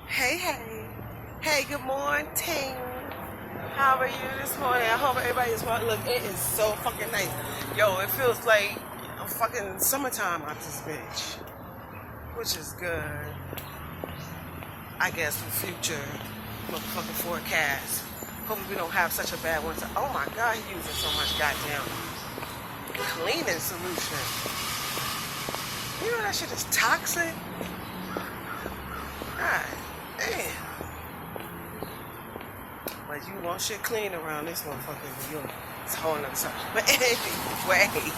Hey, hey. Hey, good morning. How are you this morning? I hope everybody is well. Look, it is so fucking nice. Yo, it feels like fucking summertime out this bitch. Which is good. I guess for future motherfucking forecast. Hopefully we don't have such a bad winter. Oh my god, he using so much goddamn cleaning solution. You know that shit is toxic? God damn. But you want shit clean around this motherfucker. It's a whole nother subject. But anyway, you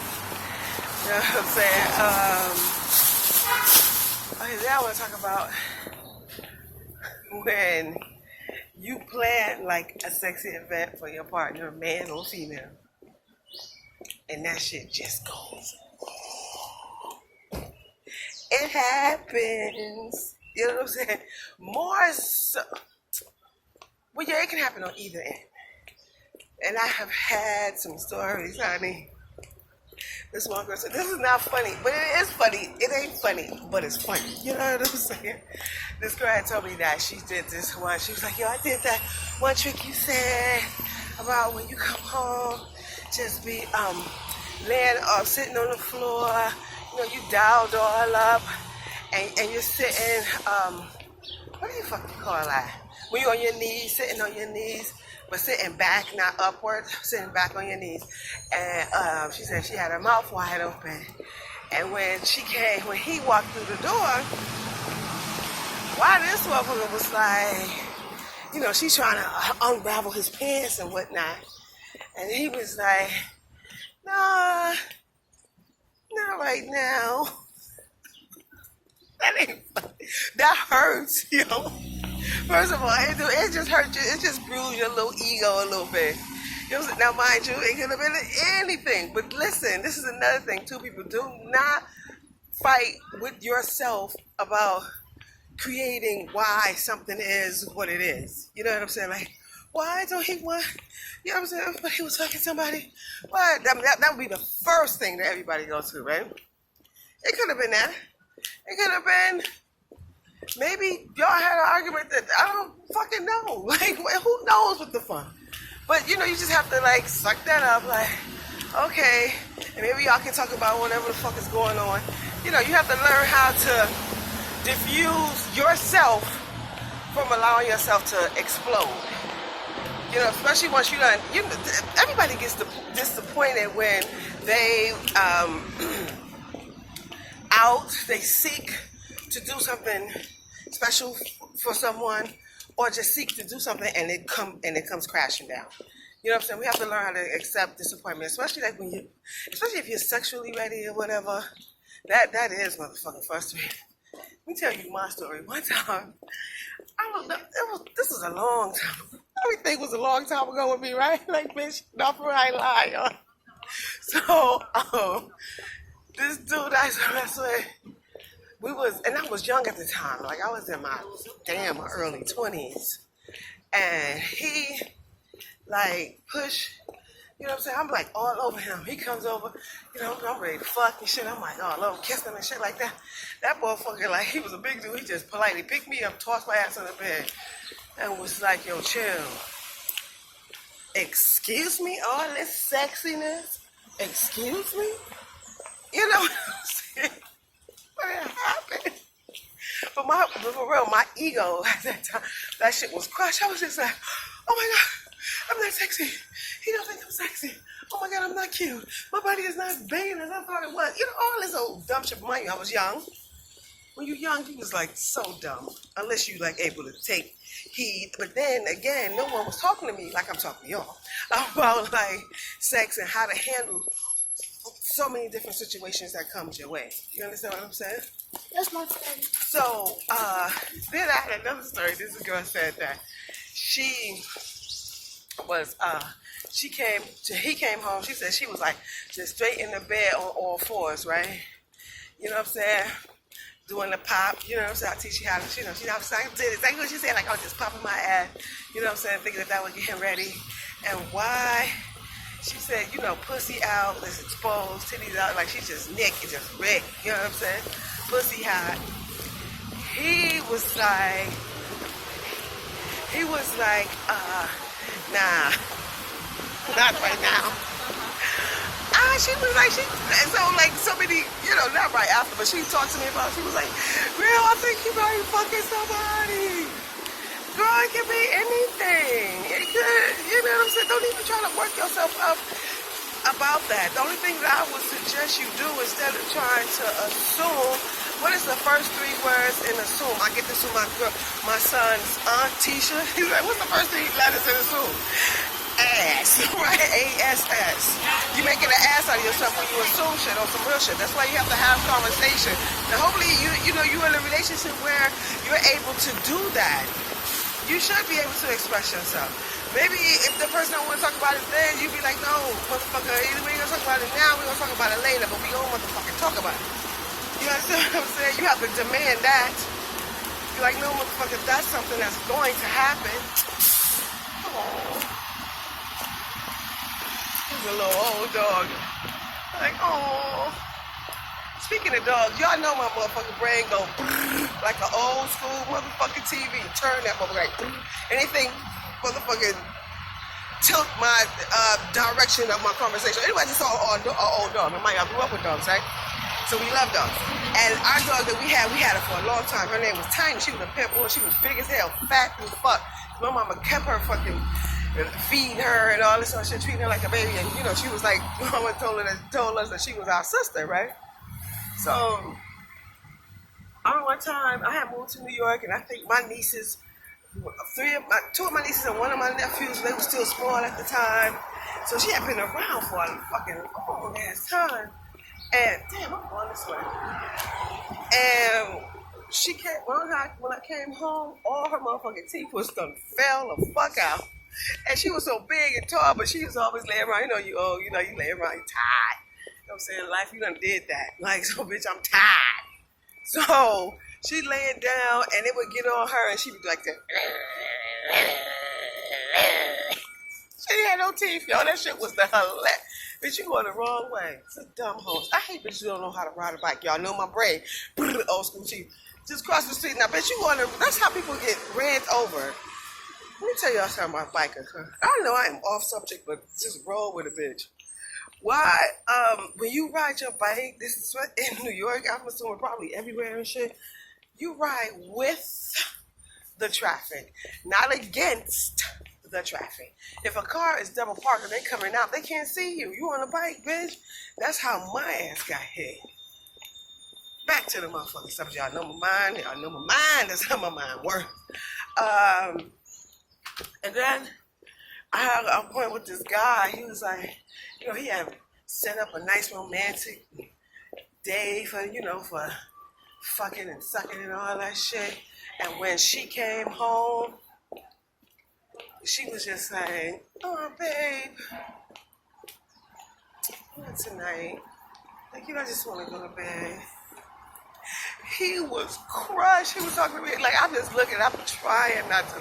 know what I'm saying? Okay, now I want to talk about when you plan like a sexy event for your partner, man or female, and that shit just goes. It happens. You know what I'm saying? More so. Well, yeah, it can happen on either end. And I have had some stories, honey. This one girl said, this is not funny, but it is funny. It ain't funny, but it's funny. You know what I'm saying? This girl had told me that she did this one. She was like, yo, I did that one trick you said about when you come home, just be laying up, sitting on the floor. You know, you dialed all up, and you're sitting, what do you fucking call that? When you're on your knees, sitting on your knees, but sitting back, not upward, sitting back on your knees. And she said she had her mouth wide open. And when he walked through the door, why this motherfucker was like, you know, she's trying to unravel his pants and whatnot. And he was like, nah, not right now. That ain't funny. That hurts, you know. First of all, it just hurt you. It just bruised your little ego a little bit. You know, now, mind you, it could have been anything. But listen, this is another thing too. People do not fight with yourself about creating why something is what it is. You know what I'm saying? Like, why don't he want? You know what I'm saying? But he was fucking somebody. What? That would be the first thing that everybody goes through, right? It could have been that. It could have been. Maybe y'all had an argument that I don't fucking know. Like, who knows what the fuck? But, you know, you just have to, like, suck that up. Like, okay. And maybe y'all can talk about whatever the fuck is going on. You know, you have to learn how to diffuse yourself from allowing yourself to explode. You know, especially once you done, you know, everybody gets disappointed when they, they seek to do something special for someone, or just seek to do something and it comes crashing down. You know what I'm saying? We have to learn how to accept disappointment, especially like especially if you're sexually ready or whatever. That is motherfucking frustrating. Let me tell you my story. One time, this was a long time. Everything was a long time ago with me, right? Like, bitch, not for I lie. So, this dude I was with. And I was young at the time. Like, I was in my early 20s. And he, like, you know what I'm saying? I'm, like, all over him. He comes over, you know, I'm ready to fuck and shit. I'm like, oh, I love kissing him and shit like that. That motherfucker, like, he was a big dude. He just politely picked me up, tossed my ass on the bed, and was like, yo, chill. Excuse me? All this sexiness? Excuse me? You know what I'm saying? What happened? But for real, my ego at that time, that shit was crushed. I was just like, oh my God, I'm not sexy. He don't think I'm sexy. Oh my God, I'm not cute. My body is not as big as I thought it was. You know, all this old dumb shit. Mind you, I was young. When you're young, you was like so dumb. Unless you like able to take heed. But then again, no one was talking to me like I'm talking to y'all about like sex and how to handle so many different situations that comes your way. You understand what I'm saying? That's my friend. So, then I had another story. This girl said that he came home, she said she was like just straight in the bed on all fours, right? You know what I'm saying? Doing the pop, you know what I'm saying? I teach you how to, you know, I did exactly what she said, like I was just popping my ass, you know what I'm saying? Thinking that would get him ready. And why? She said, you know, pussy out, it's exposed, titties out, like she's just naked, just wrecked, you know what I'm saying? Pussy hot. he was like, nah, not right now. She was like, so many, not right after, but she talked to me about, she was like, girl, I think you might be fucking somebody. Girl, it can be anything. It could, you know what I'm saying? Don't even try to work yourself up about that. The only thing that I would suggest you do, instead of trying to assume, what is the first 3 words in assume? I get this from my son's aunt, Tisha. He's like, what's the first 3 letters in assume? Ass, right? A-S-S. You making an ass out of yourself when you assume shit on some real shit. That's why you have to have conversation. Now, hopefully, you're in a relationship where you're able to do that. You should be able to express yourself. Maybe if the person don't want to talk about it then, you be like, no, motherfucker, either we ain't gonna talk about it now, we gonna talk about it later, but we gonna motherfucking talk about it. You understand what I'm saying? You have to demand that. You're like, no, motherfucker, that's something that's going to happen. Oh. He's a little old dog. Like, oh. Speaking of dogs, y'all know my motherfucking brain go like an old school motherfucking TV. Turn that motherfucker like anything motherfucking tilt my direction of my conversation. Anyway, I just saw an old dog. I grew up with dogs, right? So we love dogs. And our dog that we had her for a long time. Her name was Tiny. She was a pit bull. She was big as hell, fat as fuck. My mama kept her fucking feeding her and all this other shit, treating her like a baby. And she was like, mama told us that she was our sister, right? So, one time I had moved to New York, and I think my nieces, 2 of my nieces and 1 of my nephews, they were still small at the time. So she had been around for a fucking long ass time. And damn, I'm going this way. And she came when I came home, all her motherfucking teeth was done fell the fuck out. And she was so big and tall, but she was always laying around. You lay around, you tired. You know what I'm saying? Life, you done did that. Like, so bitch, I'm tired. So she laying down, and it would get on her, and she would be like that. She had no teeth, y'all. That shit was the hilarious. Bitch, you going the wrong way. It's a dumb host. I hate bitches who don't know how to ride a bike. Y'all know my brain. Old school cheap. Just cross the street. Now, bitch, you going to... That's how people get ran over. Let me tell y'all something about biking. I know I am off subject, but just roll with a bitch. Why? When you ride your bike, this is what in New York, I'm assuming probably everywhere and shit, you ride with the traffic, not against the traffic. If a car is double parked and they coming out, they can't see you. You on a bike, bitch. That's how my ass got hit. Back to the motherfucking subject. Y'all know my mind. Y'all know my mind. That's how my mind works. And then I had a point with this guy. He was like, he had set up a nice romantic day for fucking and sucking and all that shit. And when she came home, she was just like, oh, babe, not tonight. Like, I just want to go to bed. He was crushed. He was talking to me. Like, I'm just looking. I'm trying not to,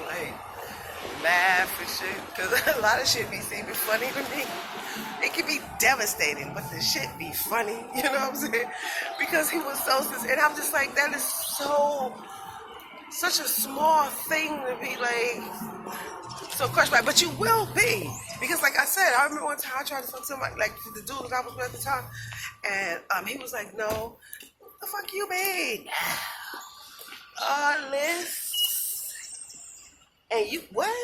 laugh and shit. Because a lot of shit be funny to me. It can be devastating, but the shit be funny. You know what I'm saying? Because he was so sincere. And I'm just like, that is such a small thing to be so crushed by. But you will be. Because like I said, I remember one time I tried to fuck somebody, the dude that I was with at the time. And he was like, no, what the fuck you mean? Liz. And you, what?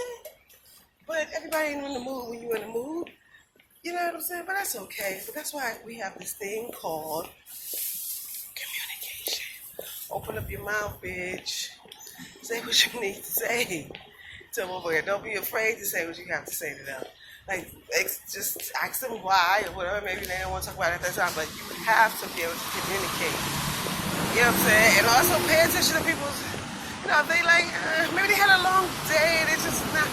But everybody ain't in the mood when you in the mood. You know what I'm saying? But that's okay. But that's why we have this thing called communication. Open up your mouth, bitch. Say what you need to say to a motherfucker. Don't be afraid to say what you have to say to them. Just ask them why or whatever. Maybe they don't want to talk about it at that time, but you have to be able to communicate. You know what I'm saying? And also pay attention to people's, they maybe they had a long day. They just not,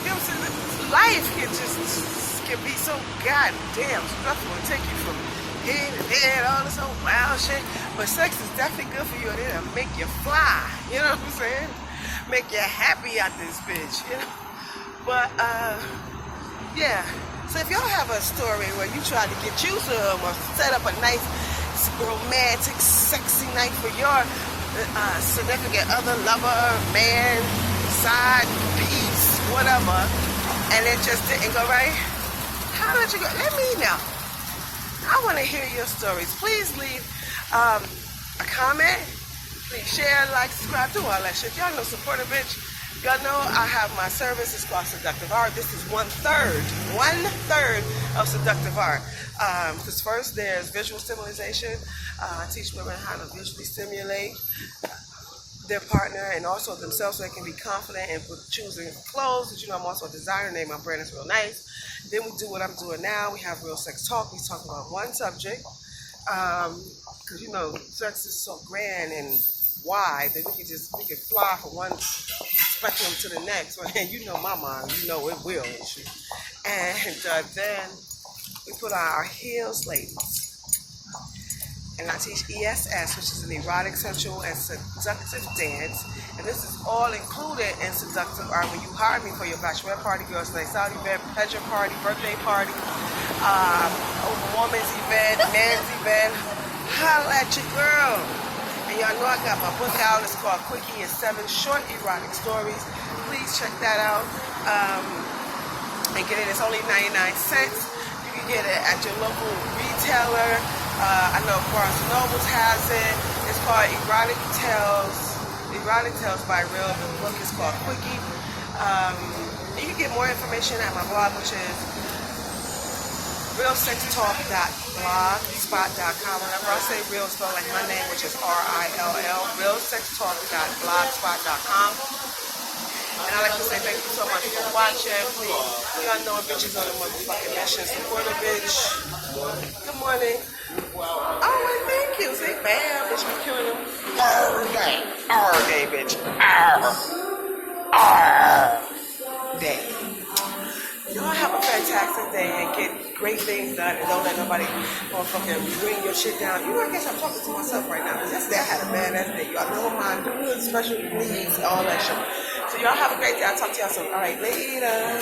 you know what I'm saying? Life can be so goddamn stressful and take you from here to there and all this old wild shit. But sex is definitely good for you, and it'll make you fly. You know what I'm saying? Make you happy out this bitch, But, yeah. So if y'all have a story where you try to get you some or set up a nice romantic, sexy night for your significant other, lover, man, side piece, whatever, and it just didn't go right? How did you go? Let me know. I want to hear your stories. Please leave a comment. Please share, like, subscribe, do all that shit. Y'all know, support a bitch. Y'all know I have my service. It's called Seductive Art. This is one third of Seductive Art. Because first there's visual stimulation. I teach women how to visually stimulate their partner and also themselves so they can be confident in choosing clothes. Because, you know, I'm also a designer. Name my brand is real nice. Then we do what I'm doing now. We have real sex talk. We talk about one subject. Because, you know, sex is so grand and wide that we can fly from one spectrum to the next. And you know my mind, you know it will. And then we put on our heels, ladies. And I teach ESS, which is an erotic, sensual, and seductive dance. And this is all included in Seductive Art. When you hire me for your bachelorette party, girls' night out event, pleasure party, birthday party, woman's event, man's event, holla at your girl. And y'all know I got my book out. It's called Quickie and 7 Short Erotic Stories. Please check that out and get it. It's only 99 cents. You can get it at your local retailer. I know Barnes & Noble has it. It's called Erotic Tales by Real. The book is called Quickie. And you can get more information at my blog, which is realsextalk.blogspot.com. Whenever I say real, spell like my name, which is RILL, realsextalk.blogspot.com. And I like to say thank you so much for watching. Please, y'all know a bitch is on a motherfucking mission. Support a bitch. Good morning. Oh, well, thank you. Say bam, bitch, we killing them all day, bitch. All day. Y'all have a fantastic day and get great things done and don't let nobody motherfucking bring your shit down. You know, I guess I'm talking to myself right now because yesterday I had a badass day. Y'all know my good special needs, all that shit. So y'all have a great day. I'll talk to y'all soon. All right, later.